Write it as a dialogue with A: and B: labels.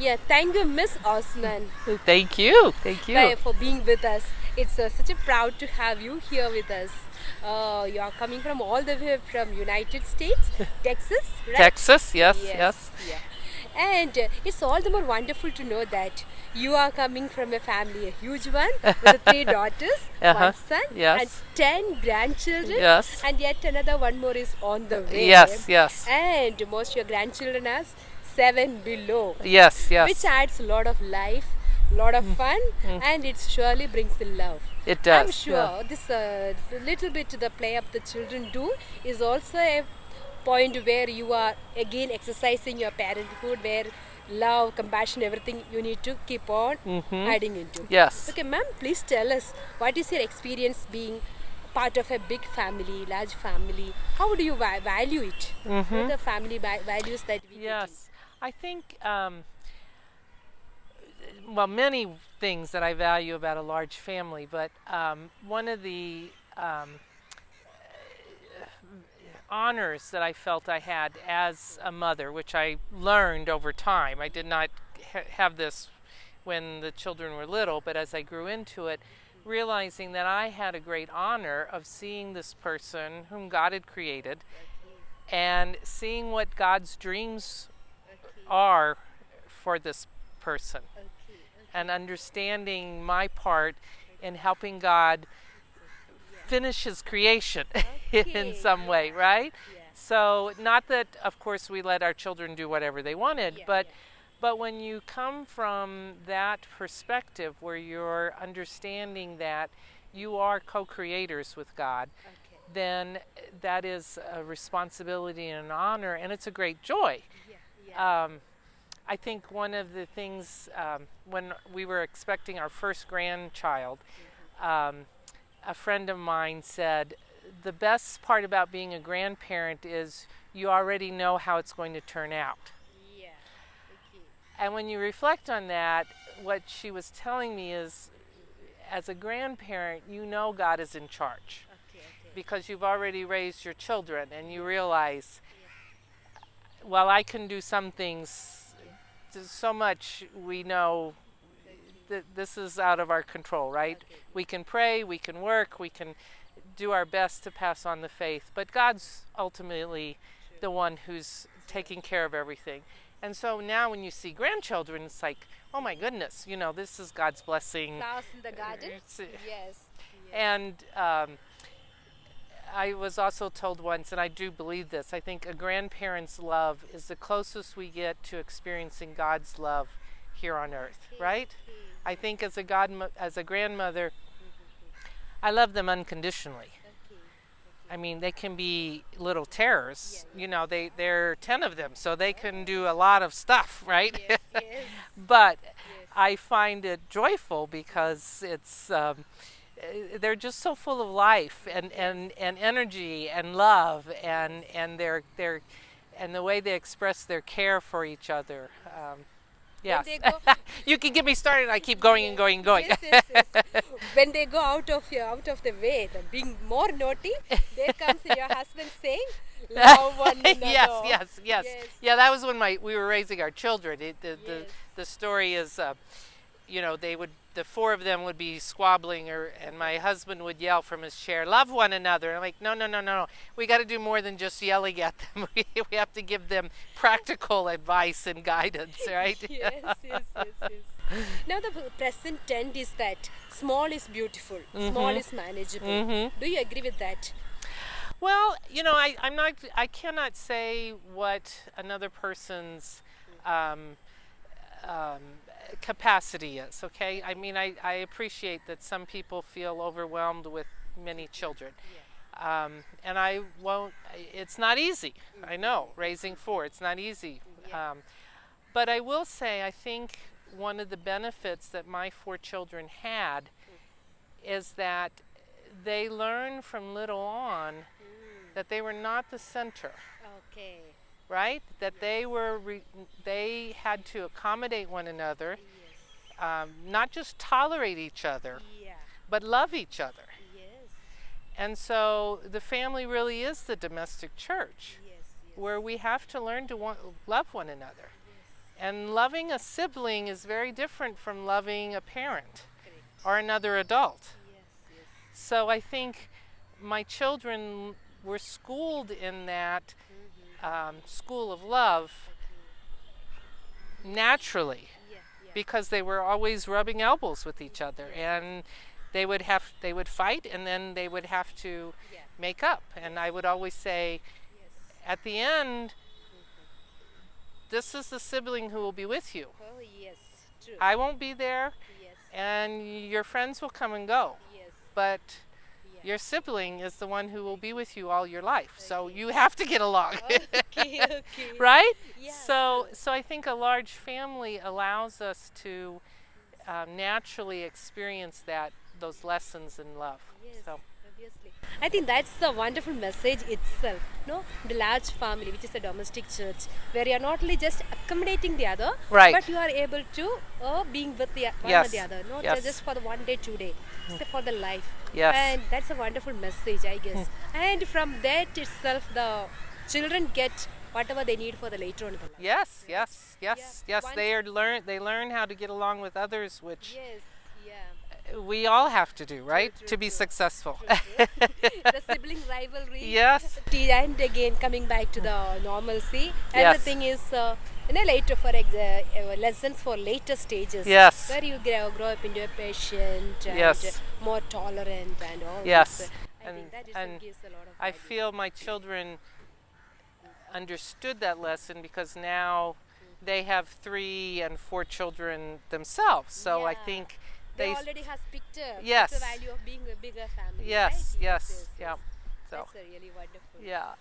A: Yeah, thank you, Miss Osman,
B: Thank you. Thank you.
A: for being with us. It's such a proud to have you here with us. You are coming from all the way from United States, Texas, right?
B: Texas, yes,
A: Yes,
B: yes.
A: yeah. And it's all the more wonderful to know that you are coming from a family, a huge one, with three daughters, one
B: Uh-huh.
A: son, and
B: Yes.
A: 10 grandchildren,
B: Yes.
A: and yet another one more is on the way.
B: Yes, yes.
A: And most your grandchildren are seven below,
B: Yes,
A: which
B: yes.
A: adds a lot of life, lot of fun, and it surely brings the love.
B: It
A: I'm
B: does. Yeah.
A: sure this little bit the play up the children do is also a point where you are again exercising your parenthood, where love, compassion, everything you need to keep on adding into.
B: Yes.
A: Okay, ma'am, please tell us what is your experience being part of a big family, large family. How do you value it? What are the family values that we get in?
B: Yes. I think well, many things that I value about a large family, but one of the honors that I felt I had as a mother, which I learned over time. I did not have this when the children were little, but as I grew into it, realizing that I had a great honor of seeing this person whom God had created and seeing what God's dreams are for this person and understanding my part in helping God finish his creation in some way, right? So not that of course we let our children do whatever they wanted, but when you come from that perspective where you're understanding that you are co-creators with God, then that is a responsibility and an honor, and it's a great joy. I think one of the things when we were expecting our first grandchild, a friend of mine said, the best part about being a grandparent is you already know how it's going to turn out. And when you reflect on that, what she was telling me is, as a grandparent, you know God is in charge because you've already raised your children and you realize, well, I can do some things, so much we know that this is out of our control, right? We can pray, we can work, we can do our best to pass on the faith, but God's ultimately the one who's taking care of everything. And so now when you see grandchildren, it's like, oh my goodness, this is God's blessing.
A: Flowers in the garden? Yes.
B: And I was also told once, and I do believe this, I think a grandparent's love is the closest we get to experiencing God's love here on earth, right? I think as a grandmother, I love them unconditionally. I mean, they can be little terrors. There are 10 of them, so they can do a lot of stuff, right? But I find it joyful because they're just so full of life and energy and love and and the way they express their care for each other. Yes. You can get me started. I keep going and going and going.
A: Yes. When they go out of the way, being more naughty, there comes your husband saying, "Love one another."
B: Yes. Yeah, that was when we were raising our children. The story is, the four of them would be squabbling, and my husband would yell from his chair, "Love one another." And I'm like, no. We got to do more than just yelling at them. We have to give them practical advice and guidance, right?
A: Yes. Now the present trend is that small is beautiful, small is manageable. Do you agree with that?
B: Well, I cannot say what another person's um, um, capacity is, okay? I mean, I appreciate that some people feel overwhelmed with many children. And I won't, it's not easy. I know, raising four, it's not easy. But I will say, I think one of the benefits that my four children had is that they learned from little on that they were not the center,
A: Okay.
B: right? That they had to accommodate one another, not just tolerate each other,
A: Yeah.
B: but love each other.
A: Yes.
B: And so the family really is the domestic church, where we have to learn to love one another. And loving a sibling is very different from loving a parent
A: Correct.
B: or another adult.
A: Yes, yes.
B: So I think my children were schooled in that school of love naturally,
A: Yeah, yeah.
B: because they were always rubbing elbows with each other, and they would fight, and then they would have to
A: Yeah.
B: make up. And I would always say,
A: Yes.
B: at the end, this is the sibling who will be with you.
A: Oh, yes. True.
B: I won't be there,
A: Yes.
B: and your friends will come and go,
A: Yes.
B: but
A: Yeah.
B: your sibling is the one who will be with you all your life. So you have to get along.
A: Okay, okay.
B: Right?
A: Yeah,
B: So I think a large family allows us to naturally experience those lessons in love.
A: Yes,
B: So
A: obviously. I think that's the wonderful message itself. No, the large family, which is a domestic church, where you are not only just accommodating the other,
B: Right.
A: but you are able to being with the one
B: Yes.
A: or the other. Not
B: Yes.
A: just for the 1 day, 2 day, it's for the life.
B: Yes.
A: And that's a wonderful message, I guess. And from that itself, the children get whatever they need for the later on in the life.
B: yes, yes, yes,
A: Yeah.
B: yes. They learn how to get along with others, which
A: Yes, yeah.
B: we all have to do, right,
A: true,
B: to be
A: true.
B: successful.
A: The sibling rivalry.
B: Yes.
A: And again, coming back to the normalcy,
B: Yes.
A: everything is later for lessons for later stages.
B: Yes.
A: Where you grow up into a patient and
B: Yes.
A: more tolerant and all
B: Yes.
A: this. I
B: And-
A: think that itself
B: and
A: gives a lot of
B: I
A: value.
B: feel my children understood that lesson, because now they have 3 and 4 children themselves. So I
A: Yeah.
B: think
A: they
B: they
A: already has picked up
B: Yes.
A: the value of being a bigger family.
B: yes,
A: right?
B: yes, yeah. So
A: That's really wonderful.
B: yeah.